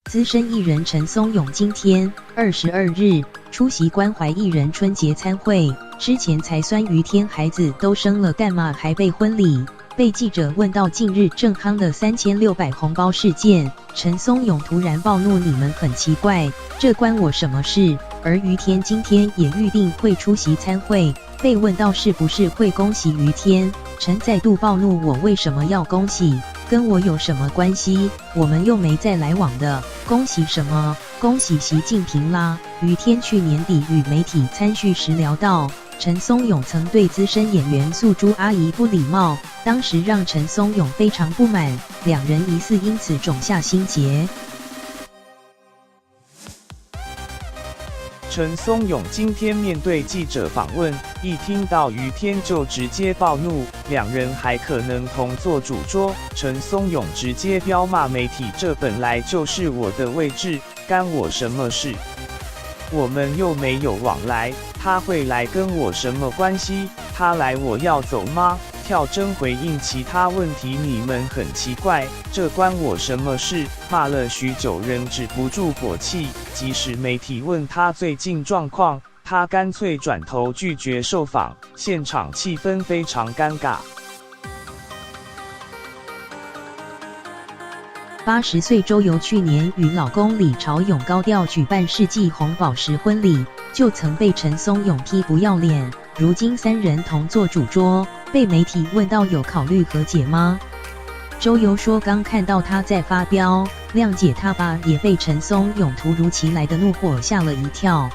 资深艺人陈松勇今天22日出席关怀艺人春节餐会，之前才酸于天孩子都生了，干嘛还备婚礼？被记者问到近日正夯的3600红包事件，陈松勇突然暴怒：“你们很奇怪，这关我什么事？”而于天今天也预定会出席餐会，被问到是不是会恭喜于天，陈再度暴怒：“我为什么要恭喜？跟我有什么关系？我们又没再来往的，恭喜什么？恭喜习近平啦！”于天去年底与媒体参叙时聊到，陈松勇曾对资深演员素珠阿姨不礼貌，当时让陈松勇非常不满，两人疑似因此种下心结。陈松勇今天面对记者访问，一听到于天就直接暴怒，两人还可能同坐主桌。陈松勇直接彪骂媒体：“这本来就是我的位置，干我什么事？我们又没有往来，他会来跟我什么关系？他来我要走吗？”跳针回应其他问题：“你们很奇怪，这关我什么事？”骂了许久仍止不住火气，即使媒体问他最近状况，他干脆转头拒绝受访，现场气氛非常尴尬。80岁周游去年与老公李朝勇高调举办世纪红宝石婚礼，就曾被陈松勇批不要脸。如今三人同坐主桌，被媒体问到有考虑和解吗？周游说刚看到他在发飙，谅解他吧，也被陈松勇突如其来的怒火吓了一跳。